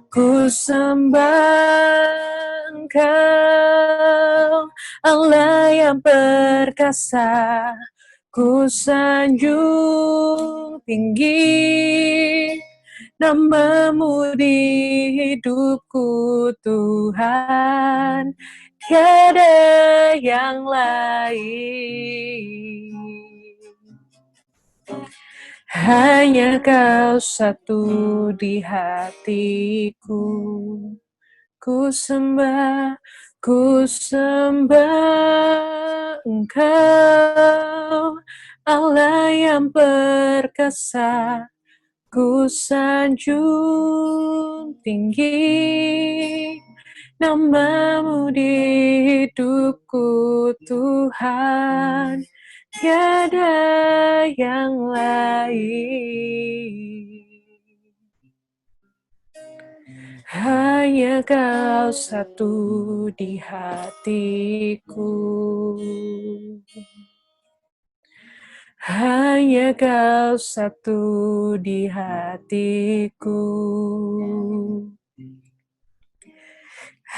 Ku sembah Engkau, Allah yang perkasa. Ku sanjung tinggi namamu di hidupku Tuhan, tiada yang lain. Hanya Kau satu di hatiku. Ku sembah Engkau, Allah yang perkasa. Ku sanjung tinggi namamu di hidupku Tuhan, tiada yang lain. Hanya Kau satu di hatiku. Hanya Kau satu di hatiku.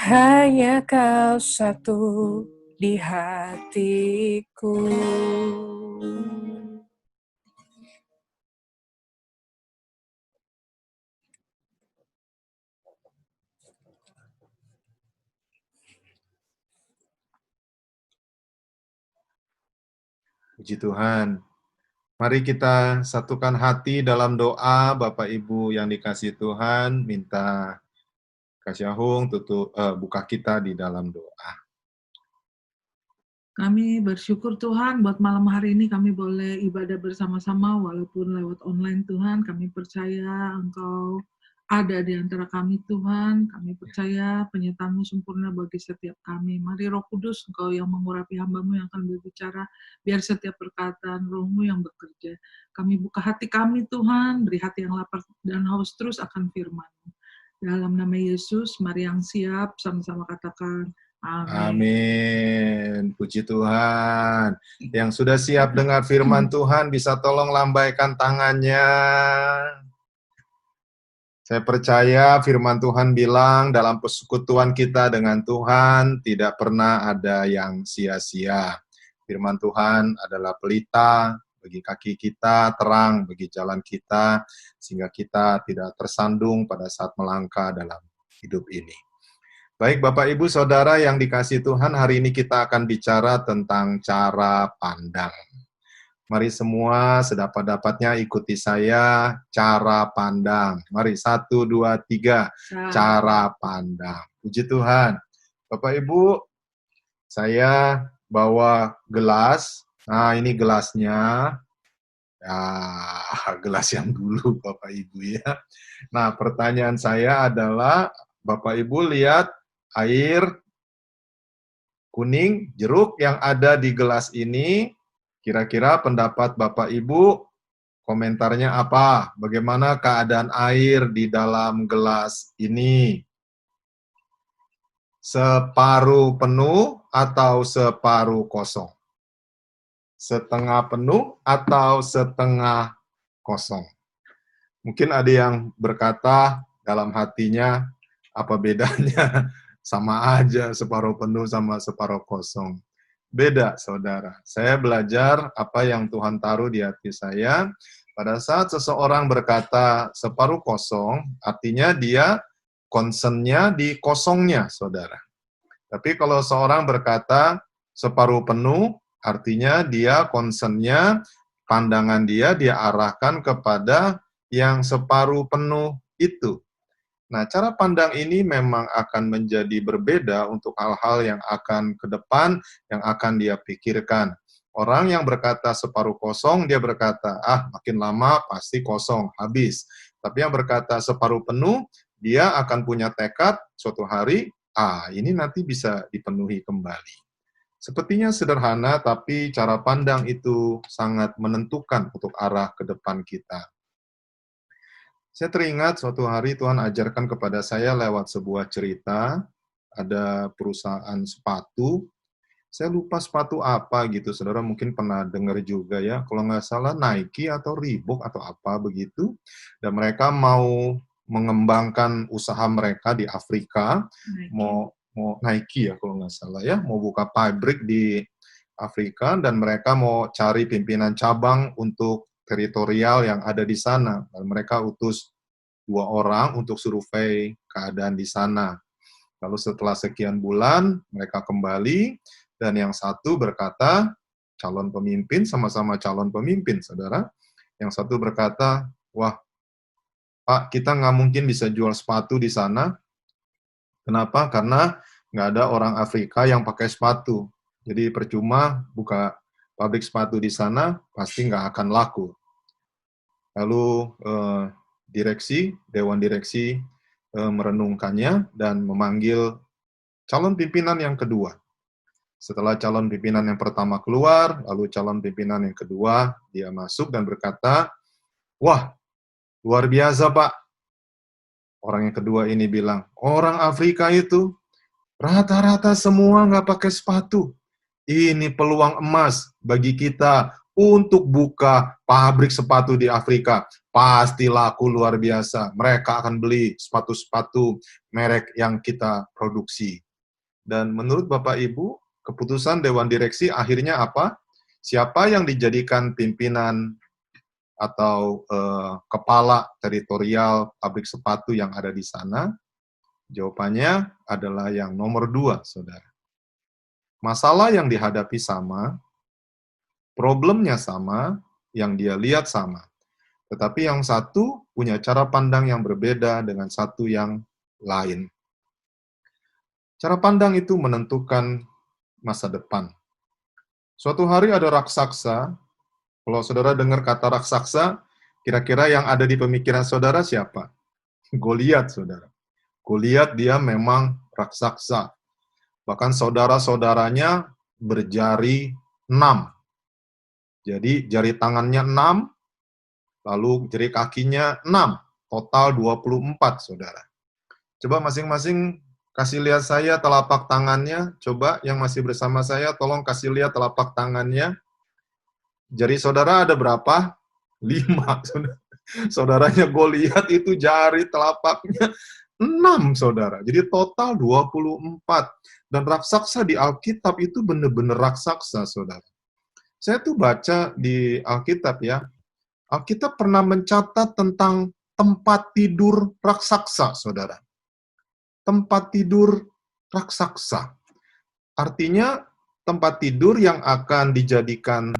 Hanya Kau satu di hatiku. Puji Tuhan. Mari kita satukan hati dalam doa, Bapak Ibu yang dikasihi Tuhan, minta Kak Syahung buka kita di dalam doa. Kami bersyukur Tuhan buat malam hari ini kami boleh ibadah bersama-sama walaupun lewat online Tuhan. Kami percaya Engkau ada di antara kami Tuhan. Kami percaya penyertaan-Mu sempurna bagi setiap kami. Mari Roh Kudus Engkau yang mengurapi hamba-Mu yang akan berbicara. Biar setiap perkataan Roh-Mu yang bekerja. Kami buka hati kami Tuhan. Beri hati yang lapar dan haus terus akan firman-Mu. Dalam nama Yesus, mari yang siap sama-sama katakan amin. Amin. Puji Tuhan. Yang sudah siap dengar firman Tuhan bisa tolong lambaikan tangannya. Saya percaya firman Tuhan bilang dalam persekutuan kita dengan Tuhan tidak pernah ada yang sia-sia. Firman Tuhan adalah pelita bagi kaki kita, terang bagi jalan kita, sehingga kita tidak tersandung pada saat melangkah dalam hidup ini. Baik Bapak Ibu Saudara yang dikasihi Tuhan, hari ini kita akan bicara tentang cara pandang. Mari semua sedapat-dapatnya ikuti saya, cara pandang. Mari 1, 2, 3, cara pandang. Puji Tuhan. Bapak Ibu, saya bawa gelas. Nah ini gelasnya. Gelas yang dulu Bapak Ibu ya. Nah pertanyaan saya adalah, Bapak Ibu lihat air kuning, jeruk yang ada di gelas ini, kira-kira pendapat Bapak Ibu, komentarnya apa? Bagaimana keadaan air di dalam gelas ini? Separuh penuh atau separuh kosong? Setengah penuh atau setengah kosong? Mungkin ada yang berkata dalam hatinya, apa bedanya? Sama aja separuh penuh sama separuh kosong. Beda, saudara. Saya belajar apa yang Tuhan taruh di hati saya. Pada saat seseorang berkata separuh kosong, artinya dia concern-nya di kosongnya, saudara. Tapi kalau seorang berkata separuh penuh, artinya dia concern-nya, pandangan dia arahkan kepada yang separuh penuh itu. Nah, cara pandang ini memang akan menjadi berbeda untuk hal-hal yang akan ke depan, yang akan dia pikirkan. Orang yang berkata separuh kosong, dia berkata, makin lama pasti kosong, habis. Tapi yang berkata separuh penuh, dia akan punya tekad suatu hari, ini nanti bisa dipenuhi kembali. Sepertinya sederhana, tapi cara pandang itu sangat menentukan untuk arah ke depan kita. Saya teringat suatu hari Tuhan ajarkan kepada saya lewat sebuah cerita, ada perusahaan sepatu, saya lupa sepatu apa gitu, saudara mungkin pernah dengar juga ya, kalau nggak salah Nike atau Reebok atau apa begitu, dan mereka mau mengembangkan usaha mereka di Afrika, mau Nike ya kalau nggak salah ya, mau buka pabrik di Afrika dan mereka mau cari pimpinan cabang untuk teritorial yang ada di sana. Dan mereka utus 2 orang untuk survei keadaan di sana. Lalu setelah sekian bulan mereka kembali dan yang satu berkata, calon pemimpin, sama-sama calon pemimpin, saudara. Yang satu berkata, wah, Pak, kita nggak mungkin bisa jual sepatu di sana. Kenapa? Karena nggak ada orang Afrika yang pakai sepatu. Jadi percuma buka pabrik sepatu di sana, pasti nggak akan laku. Lalu Dewan Direksi merenungkannya dan memanggil calon pimpinan yang kedua. Setelah calon pimpinan yang pertama keluar, lalu calon pimpinan yang kedua, dia masuk dan berkata, wah, luar biasa, Pak. Orang yang kedua ini bilang, orang Afrika itu rata-rata semua nggak pakai sepatu. Ini peluang emas bagi kita untuk buka pabrik sepatu di Afrika. Pasti laku luar biasa. Mereka akan beli sepatu-sepatu merek yang kita produksi. Dan menurut Bapak Ibu, keputusan Dewan Direksi akhirnya apa? Siapa yang dijadikan pimpinan atau kepala teritorial pabrik sepatu yang ada di sana? Jawabannya adalah yang nomor 2, saudara. Masalah yang dihadapi sama, problemnya sama, yang dia lihat sama. Tetapi yang satu punya cara pandang yang berbeda dengan satu yang lain. Cara pandang itu menentukan masa depan. Suatu hari ada raksasa. Kalau saudara dengar kata raksasa, kira-kira yang ada di pemikiran saudara siapa? Goliat, saudara. Goliat dia memang raksasa. Bahkan saudara-saudaranya berjari 6. Jadi jari tangannya 6, lalu jari kakinya 6. Total 24, saudara. Coba masing-masing kasih lihat saya telapak tangannya. Coba yang masih bersama saya, tolong kasih lihat telapak tangannya. Jari saudara ada berapa? 5. Saudaranya Goliat itu jari telapaknya 6, saudara. Jadi total 24. Dan raksasa di Alkitab itu benar-benar raksasa, saudara. Saya tuh baca di Alkitab ya. Alkitab pernah mencatat tentang tempat tidur raksasa, saudara. Tempat tidur raksasa. Artinya tempat tidur yang akan dijadikan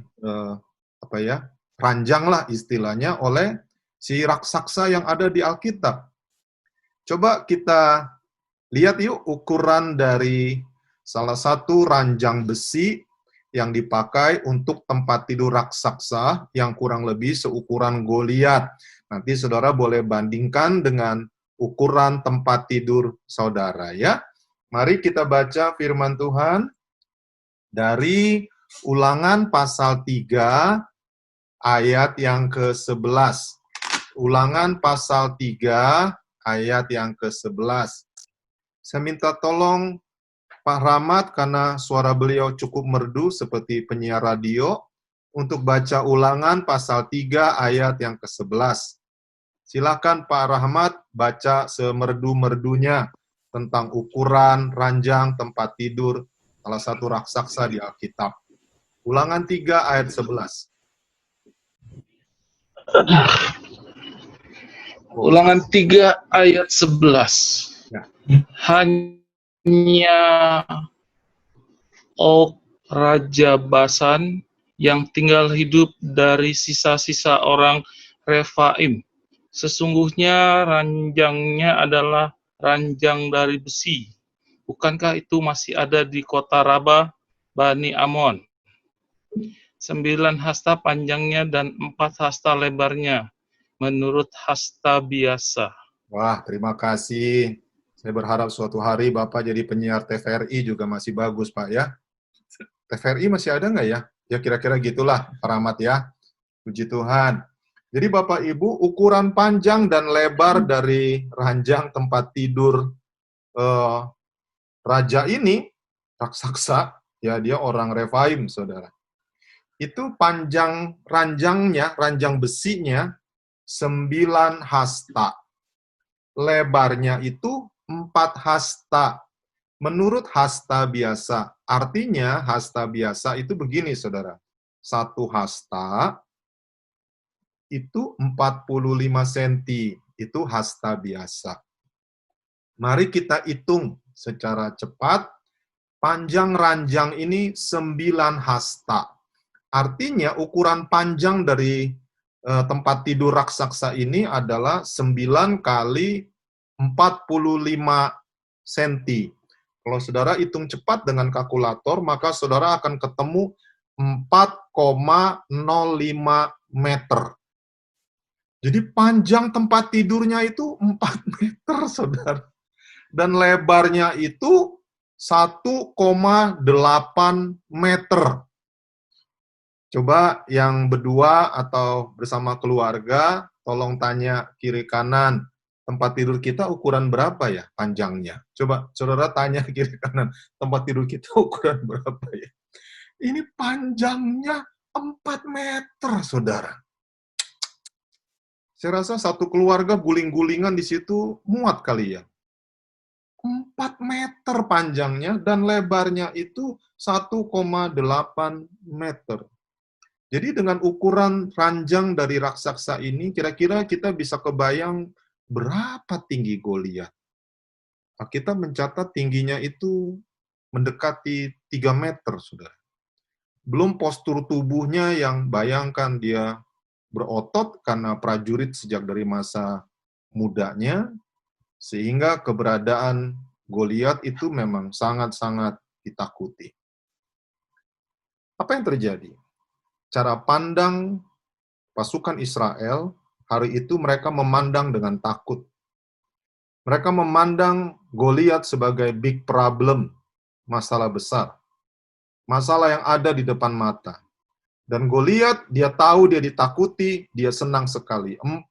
ranjang lah istilahnya oleh si raksasa yang ada di Alkitab. Coba kita lihat yuk ukuran dari salah satu ranjang besi yang dipakai untuk tempat tidur raksasa yang kurang lebih seukuran Goliat. Nanti saudara boleh bandingkan dengan ukuran tempat tidur saudara ya. Mari kita baca firman Tuhan dari Ulangan pasal 3 ayat yang ke-11. Ulangan pasal 3 ayat yang ke-11. Saya minta tolong Pak Rahmat, karena suara beliau cukup merdu seperti penyiar radio, untuk baca Ulangan pasal 3 ayat yang ke-11. Silakan Pak Rahmat baca semerdu-merdunya tentang ukuran, ranjang, tempat tidur salah satu raksasa di Alkitab. Ulangan 3 ayat 11. Ulangan 3 ayat 11. Ya. Hanya Raja Basan yang tinggal hidup dari sisa-sisa orang Refaim. Sesungguhnya ranjangnya adalah ranjang dari besi. Bukankah itu masih ada di kota Raba, Bani Amon? 9 hasta panjangnya dan 4 hasta lebarnya, menurut hasta biasa. Wah, terima kasih. Saya berharap suatu hari Bapak jadi penyiar TVRI juga masih bagus, Pak, ya. TVRI masih ada nggak ya? Ya kira-kira gitulah, Pak Rahmat ya. Puji Tuhan. Jadi Bapak Ibu, ukuran panjang dan lebar dari ranjang tempat tidur raja ini, raksasa, ya dia orang Refaim, saudara. Itu panjang ranjangnya, ranjang besinya, 9 hasta. lebarnya itu 4 hasta. Menurut hasta biasa, artinya hasta biasa itu begini, saudara. 1 hasta itu 45 cm, itu hasta biasa. Mari kita hitung secara cepat. Panjang ranjang ini 9 hasta. Artinya ukuran panjang dari tempat tidur raksasa ini adalah 9 kali 45 cm. Kalau saudara hitung cepat dengan kalkulator, maka saudara akan ketemu 4,05 meter. Jadi panjang tempat tidurnya itu 4 meter, saudara. Dan lebarnya itu 1,8 meter. Coba yang berdua atau bersama keluarga, tolong tanya kiri kanan, tempat tidur kita ukuran berapa ya panjangnya? Coba saudara tanya kiri kanan, tempat tidur kita ukuran berapa ya? Ini panjangnya 4 meter, saudara. Saya rasa satu keluarga guling-gulingan di situ muat kali ya. 4 meter panjangnya dan lebarnya itu 1,8 meter. Jadi dengan ukuran ranjang dari raksasa ini, kira-kira kita bisa kebayang berapa tinggi Goliat. Kita mencatat tingginya itu mendekati 3 meter, saudara. Belum postur tubuhnya yang bayangkan dia berotot karena prajurit sejak dari masa mudanya, sehingga keberadaan Goliat itu memang sangat-sangat ditakuti. Apa yang terjadi? Cara pandang pasukan Israel, hari itu mereka memandang dengan takut. Mereka memandang Goliat sebagai big problem, masalah besar. Masalah yang ada di depan mata. Dan Goliat, dia tahu dia ditakuti, dia senang sekali. 40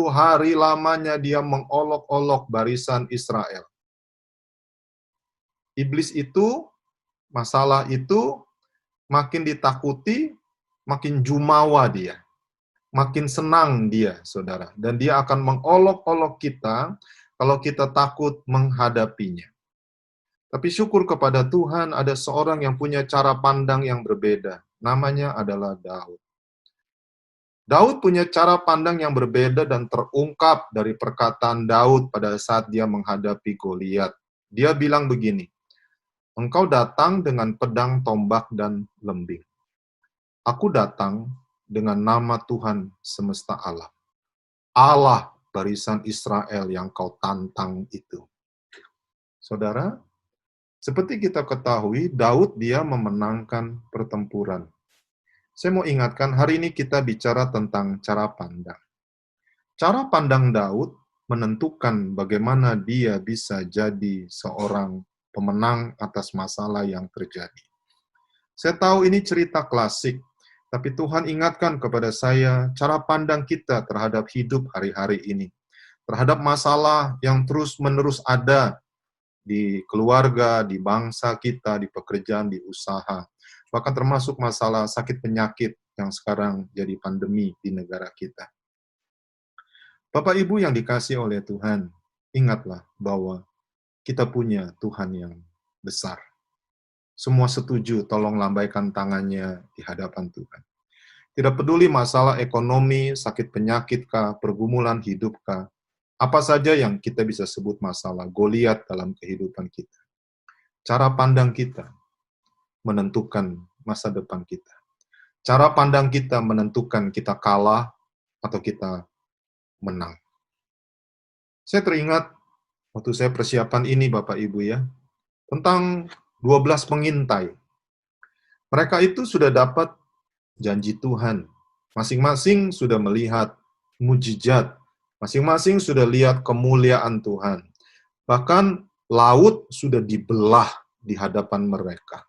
hari lamanya dia mengolok-olok barisan Israel. Iblis itu, masalah itu, makin ditakuti, makin jumawa dia. Makin senang dia, saudara. Dan dia akan mengolok-olok kita kalau kita takut menghadapinya. Tapi syukur kepada Tuhan, ada seorang yang punya cara pandang yang berbeda. Namanya adalah Daud. Daud punya cara pandang yang berbeda dan terungkap dari perkataan Daud pada saat dia menghadapi Goliat. Dia bilang begini, "Engkau datang dengan pedang, tombak, dan lembing. Aku datang dengan nama Tuhan semesta alam. Allah barisan Israel yang kau tantang itu." Saudara, seperti kita ketahui, Daud dia memenangkan pertempuran. Saya mau ingatkan, hari ini kita bicara tentang cara pandang. Cara pandang Daud menentukan bagaimana dia bisa jadi seorang pemenang atas masalah yang terjadi. Saya tahu ini cerita klasik, tapi Tuhan ingatkan kepada saya cara pandang kita terhadap hidup hari-hari ini. Terhadap masalah yang terus-menerus ada di keluarga, di bangsa kita, di pekerjaan, di usaha. Bahkan termasuk masalah sakit penyakit yang sekarang jadi pandemi di negara kita. Bapak Ibu yang dikasihi oleh Tuhan, ingatlah bahwa kita punya Tuhan yang besar. Semua setuju, tolong lambaikan tangannya di hadapan Tuhan. Tidak peduli masalah ekonomi, sakit penyakit kah, pergumulan hidup kah, apa saja yang kita bisa sebut masalah Goliat dalam kehidupan kita. Cara pandang kita menentukan masa depan kita. Cara pandang kita menentukan kita kalah atau kita menang. Saya teringat waktu saya persiapan ini, Bapak Ibu ya, tentang 12 pengintai. Mereka itu sudah dapat janji Tuhan. Masing-masing sudah melihat mujizat. Masing-masing sudah lihat kemuliaan Tuhan. Bahkan laut sudah dibelah di hadapan mereka.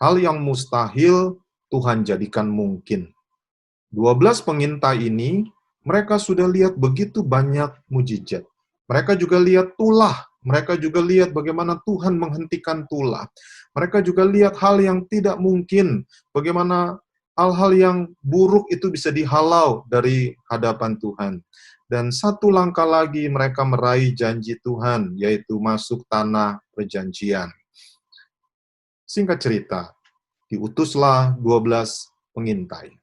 Hal yang mustahil Tuhan jadikan mungkin. 12 pengintai ini, mereka sudah lihat begitu banyak mujizat. Mereka juga lihat tulah. Mereka juga lihat bagaimana Tuhan menghentikan tulah. Mereka juga lihat hal yang tidak mungkin. Bagaimana hal-hal yang buruk itu bisa dihalau dari hadapan Tuhan. Dan satu langkah lagi mereka meraih janji Tuhan, yaitu masuk tanah perjanjian. Singkat cerita, diutuslah 12 pengintai.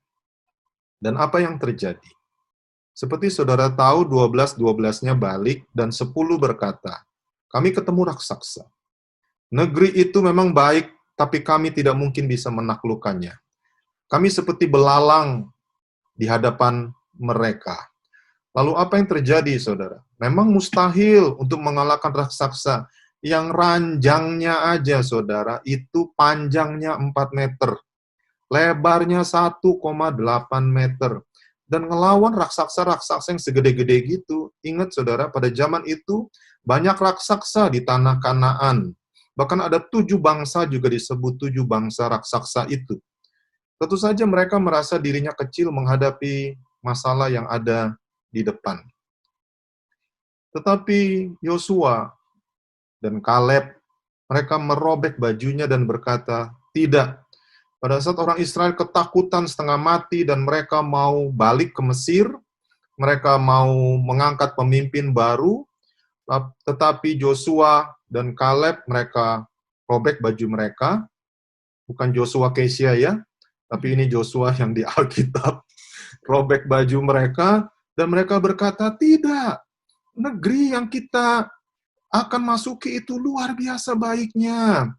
Dan apa yang terjadi? Seperti saudara tahu, 12-12-nya balik dan 10 berkata, kami ketemu raksasa. Negeri itu memang baik, tapi kami tidak mungkin bisa menaklukkannya. Kami seperti belalang di hadapan mereka. Lalu apa yang terjadi, saudara? Memang mustahil untuk mengalahkan raksasa. Yang ranjangnya aja, saudara, itu panjangnya 4 meter. Lebarnya 1,8 meter. Dan ngelawan raksasa-raksasa yang segede-gede gitu. Ingat, saudara, pada zaman itu banyak raksasa di tanah Kanaan. Bahkan ada 7 bangsa juga disebut 7 bangsa raksasa itu. Tentu saja mereka merasa dirinya kecil menghadapi masalah yang ada di depan. Tetapi Yosua dan Kaleb, mereka merobek bajunya dan berkata, tidak. Pada saat orang Israel ketakutan setengah mati dan mereka mau balik ke Mesir, mereka mau mengangkat pemimpin baru, tetapi Yosua dan Kaleb, mereka robek baju mereka. Bukan Joshua Kesia ya, tapi ini Joshua yang di Alkitab. Robek baju mereka, dan mereka berkata, tidak, negeri yang kita akan masuki itu luar biasa baiknya.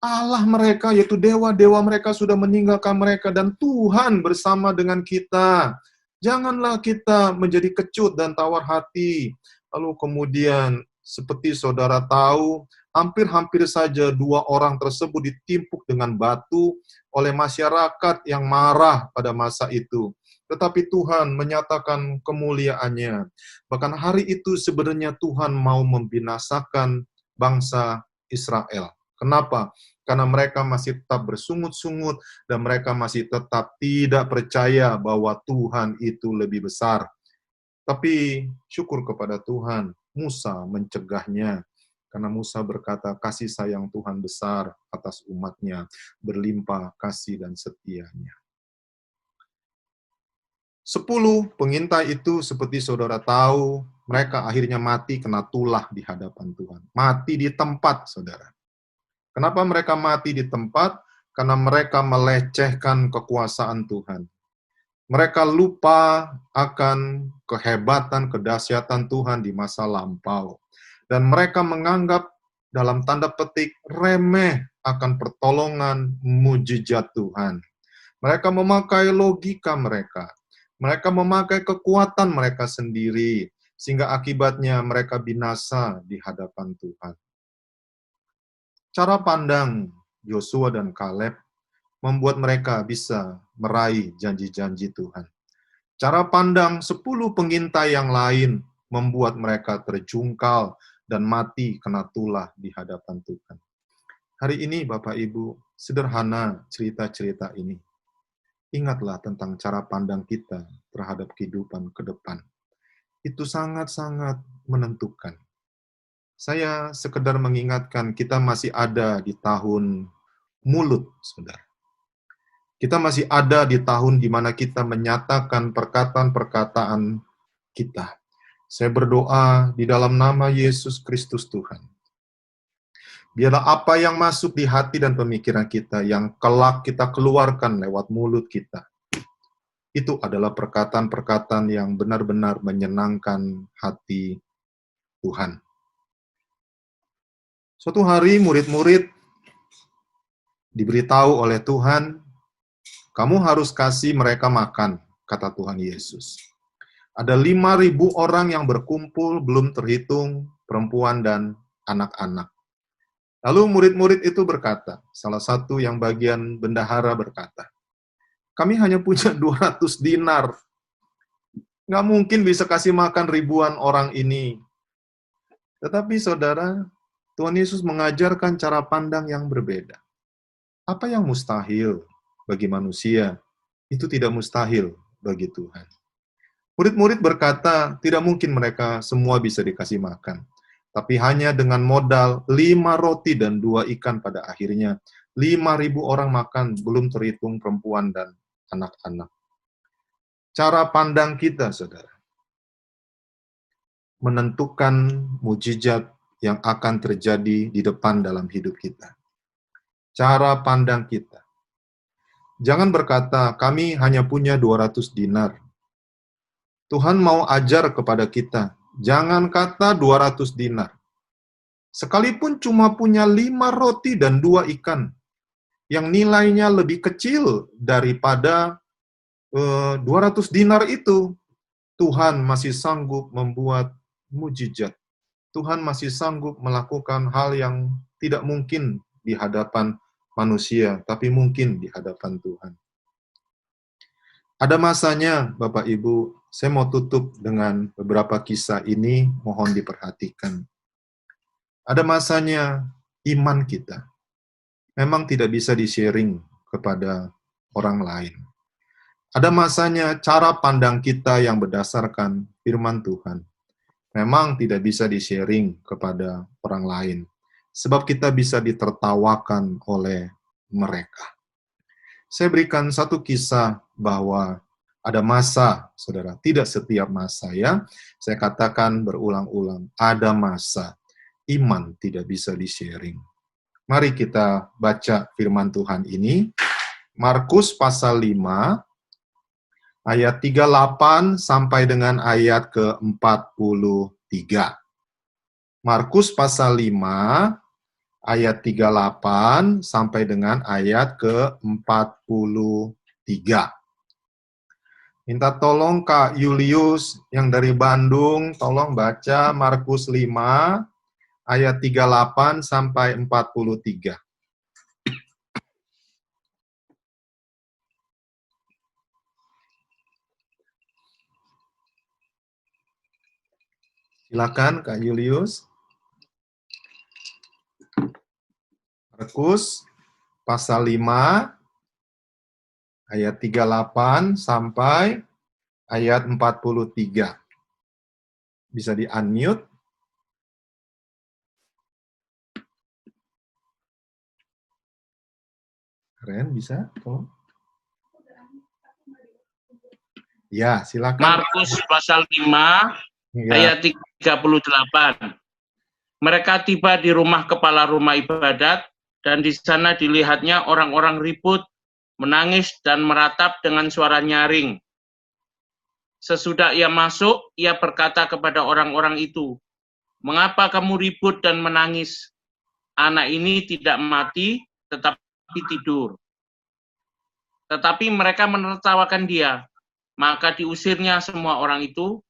Allah mereka, yaitu dewa-dewa mereka sudah meninggalkan mereka, dan Tuhan bersama dengan kita. Janganlah kita menjadi kecut dan tawar hati. Lalu kemudian, seperti saudara tahu, hampir-hampir saja 2 orang tersebut ditimpuk dengan batu oleh masyarakat yang marah pada masa itu. Tetapi Tuhan menyatakan kemuliaannya. Bahkan hari itu sebenarnya Tuhan mau membinasakan bangsa Israel. Kenapa? Karena mereka masih tetap bersungut-sungut dan mereka masih tetap tidak percaya bahwa Tuhan itu lebih besar. Tapi syukur kepada Tuhan, Musa mencegahnya. Karena Musa berkata, kasih sayang Tuhan besar atas umatnya, berlimpah kasih dan setianya. 10 pengintai itu seperti saudara tahu, mereka akhirnya mati kena tulah di hadapan Tuhan. Mati di tempat, saudara. Kenapa mereka mati di tempat? Karena mereka melecehkan kekuasaan Tuhan. Mereka lupa akan kehebatan, kedahsyatan Tuhan di masa lampau. Dan mereka menganggap dalam tanda petik remeh akan pertolongan mujizat Tuhan. Mereka memakai logika mereka. Mereka memakai kekuatan mereka sendiri, sehingga akibatnya mereka binasa di hadapan Tuhan. Cara pandang Yosua dan Kaleb membuat mereka bisa meraih janji-janji Tuhan. Cara pandang 10 pengintai yang lain membuat mereka terjungkal dan mati kena tulah di hadapan Tuhan. Hari ini Bapak Ibu, sederhana cerita-cerita ini. Ingatlah tentang cara pandang kita terhadap kehidupan ke depan. Itu sangat-sangat menentukan. Saya sekedar mengingatkan kita masih ada di tahun mulut, saudara. Kita masih ada di tahun di mana kita menyatakan perkataan-perkataan kita. Saya berdoa di dalam nama Yesus Kristus Tuhan. Biarlah apa yang masuk di hati dan pemikiran kita, yang kelak kita keluarkan lewat mulut kita, itu adalah perkataan-perkataan yang benar-benar menyenangkan hati Tuhan. Suatu hari murid-murid diberitahu oleh Tuhan, kamu harus kasih mereka makan, kata Tuhan Yesus. Ada 5.000 orang yang berkumpul, belum terhitung perempuan dan anak-anak. Lalu murid-murid itu berkata, salah satu yang bagian bendahara berkata, kami hanya punya 200 dinar. Nggak mungkin bisa kasih makan ribuan orang ini. Tetapi saudara, Tuhan Yesus mengajarkan cara pandang yang berbeda. Apa yang mustahil bagi manusia, itu tidak mustahil bagi Tuhan. Murid-murid berkata, tidak mungkin mereka semua bisa dikasih makan. Tapi hanya dengan modal 5 roti dan 2 ikan pada akhirnya, 5.000 orang makan, belum terhitung perempuan dan anak-anak. Cara pandang kita, saudara. menentukan mujizat yang akan terjadi di depan dalam hidup kita. Cara pandang kita. Jangan berkata, kami hanya punya 200 dinar. Tuhan mau ajar kepada kita, jangan kata 200 dinar. Sekalipun cuma punya 5 roti dan 2 ikan, yang nilainya lebih kecil daripada 200 dinar itu, Tuhan masih sanggup membuat mujizat. Tuhan masih sanggup melakukan hal yang tidak mungkin di hadapan manusia, tapi mungkin di hadapan Tuhan. Ada masanya, Bapak Ibu, saya mau tutup dengan beberapa kisah ini, mohon diperhatikan. Ada masanya iman kita memang tidak bisa di-sharing kepada orang lain. Ada masanya cara pandang kita yang berdasarkan firman Tuhan memang tidak bisa di-sharing kepada orang lain, sebab kita bisa ditertawakan oleh mereka. Saya berikan satu kisah bahwa ada masa, saudara, tidak setiap masa ya. Saya katakan berulang-ulang, ada masa iman tidak bisa di-sharing. Mari kita baca firman Tuhan ini, Markus pasal 5, ayat 38 sampai dengan ayat ke-43. Markus pasal 5, ayat 38 sampai dengan ayat ke-43. Minta tolong Kak Julius yang dari Bandung, tolong baca Markus 5, ayat 38 sampai 43. Silakan Kak Julius. Markus pasal 5 ayat 38 sampai ayat 43. Bisa di-unmute. Keren, bisa? Tolong. Ya, silakan. Markus pasal 5 Ya. ayat 38. Mereka tiba di rumah kepala rumah ibadat, dan di sana dilihatnya orang-orang ribut, menangis, dan meratap dengan suara nyaring. Sesudah ia masuk, ia berkata kepada orang-orang itu, "Mengapa kamu ribut dan menangis? Anak ini tidak mati, tetapi tidur." Tetapi mereka menertawakan dia. Maka diusirnya semua orang itu,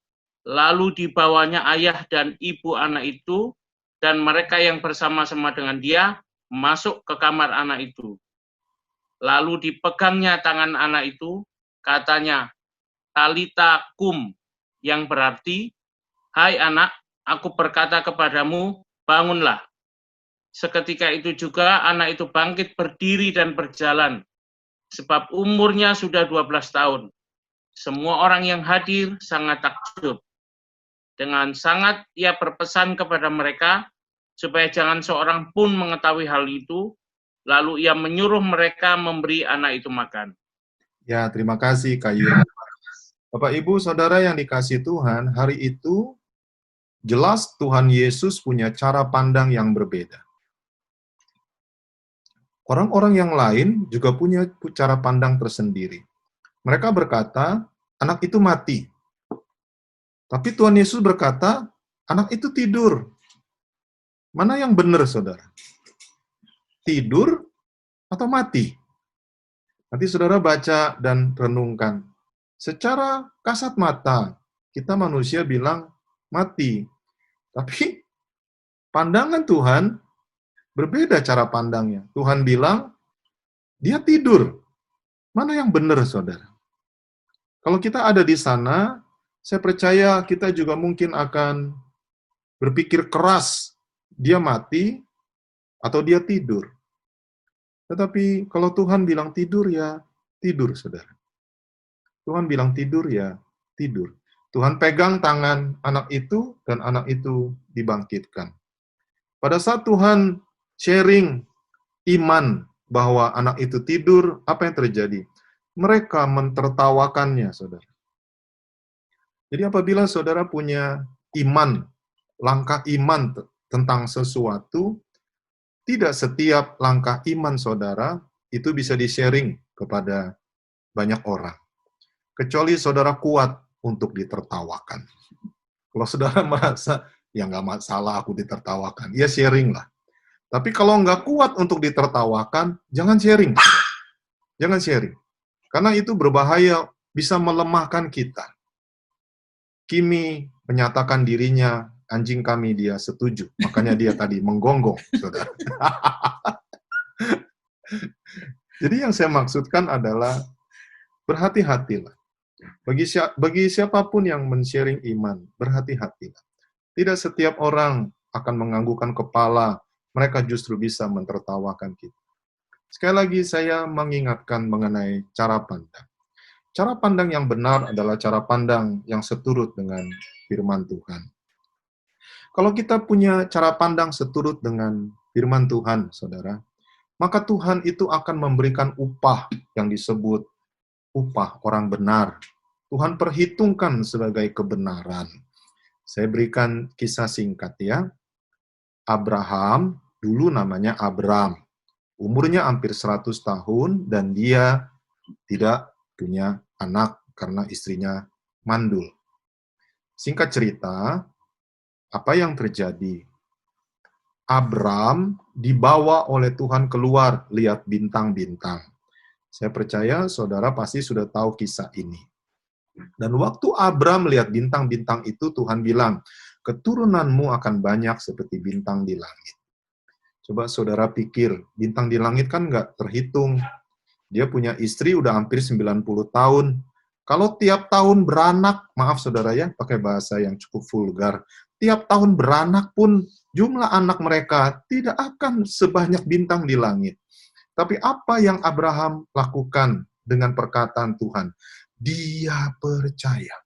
lalu dibawanya ayah dan ibu anak itu, dan mereka yang bersama-sama dengan dia, masuk ke kamar anak itu. Lalu dipegangnya tangan anak itu, katanya, "Talita kum," yang berarti, "Hai anak, aku berkata kepadamu, bangunlah." Seketika itu juga anak itu bangkit berdiri dan berjalan, sebab umurnya sudah 12 tahun. Semua orang yang hadir sangat takjub. Dengan sangat ia berpesan kepada mereka, supaya jangan seorang pun mengetahui hal itu, lalu ia menyuruh mereka memberi anak itu makan. Ya, terima kasih Kak Yuna. Bapak Ibu Saudara yang dikasihi Tuhan, hari itu jelas Tuhan Yesus punya cara pandang yang berbeda. Orang-orang yang lain juga punya cara pandang tersendiri. Mereka berkata, anak itu mati. Tapi Tuhan Yesus berkata, anak itu tidur. Mana yang benar, saudara? Tidur atau mati? Nanti saudara baca dan renungkan. Secara kasat mata, kita manusia bilang mati. Tapi pandangan Tuhan berbeda cara pandangnya. Tuhan bilang, dia tidur. Mana yang benar, saudara? Kalau kita ada di sana, saya percaya kita juga mungkin akan berpikir keras, dia mati atau dia tidur. Tetapi kalau Tuhan bilang tidur, ya tidur, saudara. Tuhan bilang tidur, ya tidur. Tuhan pegang tangan anak itu, dan anak itu dibangkitkan. Pada saat Tuhan sharing iman bahwa anak itu tidur, apa yang terjadi? Mereka mentertawakannya, saudara. Jadi apabila saudara punya iman, langkah iman tentang sesuatu, tidak setiap langkah iman saudara itu bisa di-sharing kepada banyak orang. Kecuali saudara kuat untuk ditertawakan. Kalau saudara merasa, ya nggak masalah aku ditertawakan, ya sharing lah. Tapi kalau nggak kuat untuk ditertawakan, jangan sharing. Jangan sharing. Karena itu berbahaya, bisa melemahkan kita. Kimi menyatakan dirinya, anjing kami dia setuju. Makanya dia tadi menggonggong, saudara. Jadi yang saya maksudkan adalah, berhati-hatilah. Bagi siapapun yang men-sharing iman, berhati-hatilah. Tidak setiap orang akan menganggukkan kepala, mereka justru bisa mentertawakan kita. Sekali lagi saya mengingatkan mengenai cara pandang. Cara pandang yang benar adalah cara pandang yang seturut dengan firman Tuhan. Kalau kita punya cara pandang seturut dengan firman Tuhan, saudara, maka Tuhan itu akan memberikan upah yang disebut upah orang benar. Tuhan perhitungkan sebagai kebenaran. Saya berikan kisah singkat ya. Abraham, dulu namanya Abram. Umurnya hampir 100 tahun dan dia tidak punya anak karena istrinya mandul. Singkat cerita, apa yang terjadi? Abram dibawa oleh Tuhan keluar, lihat bintang-bintang. Saya percaya saudara pasti sudah tahu kisah ini. Dan waktu Abram lihat bintang-bintang itu, Tuhan bilang, keturunanmu akan banyak seperti bintang di langit. Coba saudara pikir, bintang di langit kan nggak terhitung. Dia punya istri udah hampir 90 tahun. Kalau tiap tahun beranak, maaf saudara ya, pakai bahasa yang cukup vulgar, tiap tahun beranak pun jumlah anak mereka tidak akan sebanyak bintang di langit. Tapi apa yang Abraham lakukan dengan perkataan Tuhan? Dia percaya.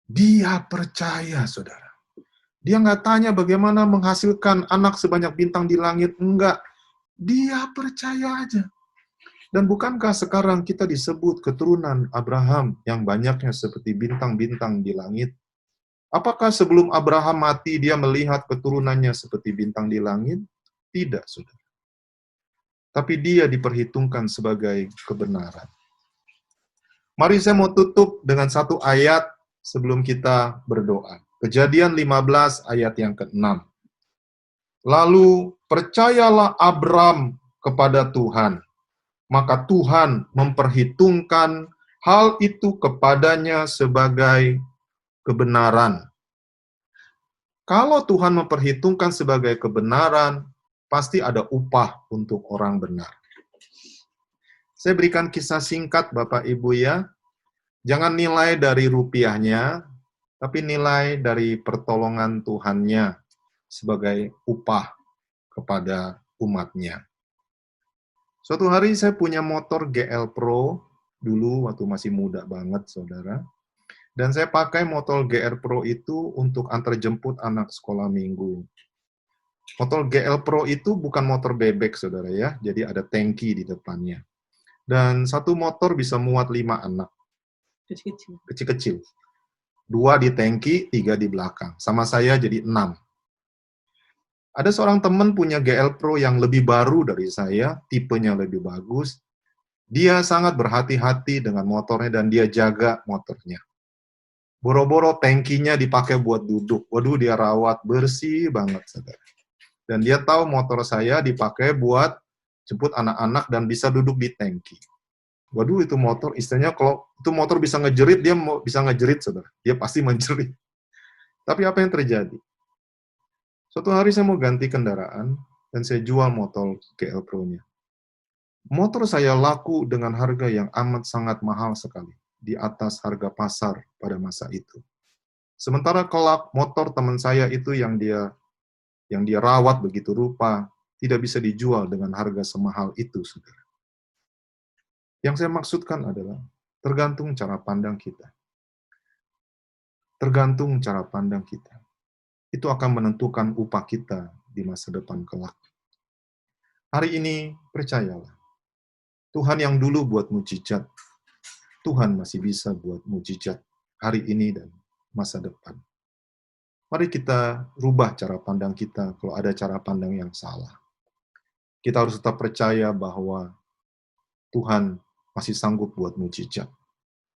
Dia percaya, saudara. Dia nggak tanya bagaimana menghasilkan anak sebanyak bintang di langit. Enggak. Dia percaya aja. Dan bukankah sekarang kita disebut keturunan Abraham yang banyaknya seperti bintang-bintang di langit? Apakah sebelum Abraham mati dia melihat keturunannya seperti bintang di langit? Tidak, saudara. Tapi dia diperhitungkan sebagai kebenaran. Mari saya mau tutup dengan satu ayat sebelum kita berdoa. Kejadian 15 ayat yang ke-6. Lalu percayalah Abram kepada Tuhan, maka Tuhan memperhitungkan hal itu kepadanya sebagai kebenaran. Kalau Tuhan memperhitungkan sebagai kebenaran, pasti ada upah untuk orang benar. Saya berikan kisah singkat Bapak Ibu ya. Jangan nilai dari rupiahnya, tapi nilai dari pertolongan Tuhannya sebagai upah kepada umatnya. Suatu hari saya punya motor GL Pro, dulu waktu masih muda banget, saudara. Dan saya pakai motor GL Pro itu untuk antar jemput anak sekolah minggu. Motor GL Pro itu bukan motor bebek, saudara ya, jadi ada tangki di depannya. Dan satu motor bisa muat 5 anak. Kecil-kecil. 2 di tangki, 3 di belakang. Sama saya jadi 6. Ada seorang teman punya GL Pro yang lebih baru dari saya, tipenya lebih bagus. Dia sangat berhati-hati dengan motornya dan dia jaga motornya. Boro-boro tangkinya dipakai buat duduk. Waduh, dia rawat bersih banget, saudara. Dan dia tahu motor saya dipakai buat jemput anak-anak dan bisa duduk di tangki. Waduh, itu motor, istilahnya kalau itu motor bisa ngejerit, dia bisa ngejerit, saudara. Dia pasti menjerit. Tapi apa yang terjadi? Suatu hari saya mau ganti kendaraan, dan saya jual motor GL Pro-nya. Motor saya laku dengan harga yang amat sangat mahal sekali, di atas harga pasar pada masa itu. Sementara kelak motor teman saya itu yang dia rawat begitu rupa, tidak bisa dijual dengan harga semahal itu, saudara. Yang saya maksudkan adalah, tergantung cara pandang kita. Tergantung cara pandang kita. Itu akan menentukan upah kita di masa depan kelak. Hari ini, percayalah. Tuhan yang dulu buat mujizat, Tuhan masih bisa buat mujizat hari ini dan masa depan. Mari kita rubah cara pandang kita kalau ada cara pandang yang salah. Kita harus tetap percaya bahwa Tuhan masih sanggup buat mujizat.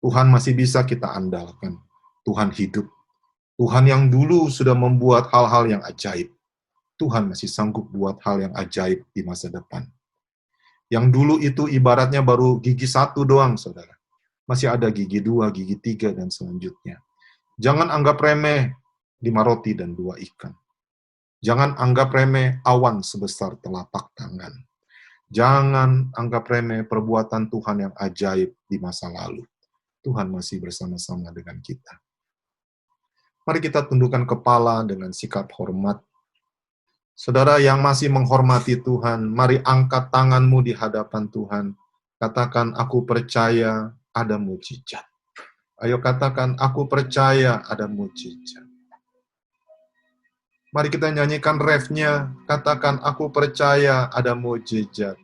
Tuhan masih bisa kita andalkan. Tuhan hidup. Tuhan yang dulu sudah membuat hal-hal yang ajaib. Tuhan masih sanggup buat hal yang ajaib di masa depan. Yang dulu itu ibaratnya baru gigi 1 doang, saudara. Masih ada gigi 2, gigi 3, dan selanjutnya. Jangan anggap remeh 5 roti dan 2 ikan. Jangan anggap remeh awan sebesar telapak tangan. Jangan anggap remeh perbuatan Tuhan yang ajaib di masa lalu. Tuhan masih bersama-sama dengan kita. Mari kita tundukkan kepala dengan sikap hormat. Saudara yang masih menghormati Tuhan, mari angkat tanganmu di hadapan Tuhan. Katakan, aku percaya ada mujizat. Ayo katakan, aku percaya ada mujizat. Mari kita nyanyikan refnya. Katakan, aku percaya ada mujizat.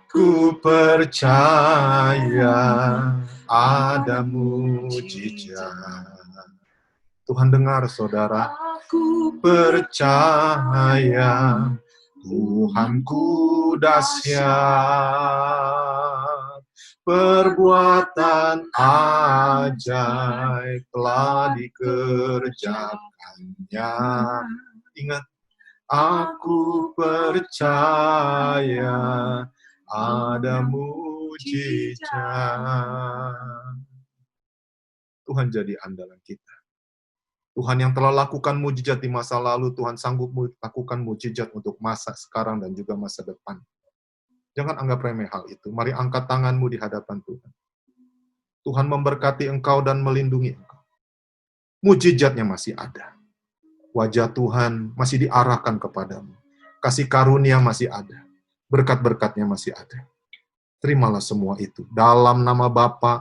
Aku percaya ada mujizat. Tuhan dengar, saudara. Aku percaya Tuhanku dahsyat. Perbuatan ajaib telah dikerjakannya. Ingat, aku percaya ada mujizat. Tuhan jadi andalan kita. Tuhan yang telah lakukan mujizat di masa lalu, Tuhan sanggup lakukan mujizat untuk masa sekarang dan juga masa depan. Jangan anggap remeh hal itu. Mari angkat tanganmu di hadapan Tuhan. Tuhan memberkati engkau dan melindungi engkau. Mujizatnya masih ada. Wajah Tuhan masih diarahkan kepadamu. Kasih karunia masih ada. Berkat-berkatnya masih ada. Terimalah semua itu. Dalam nama Bapa,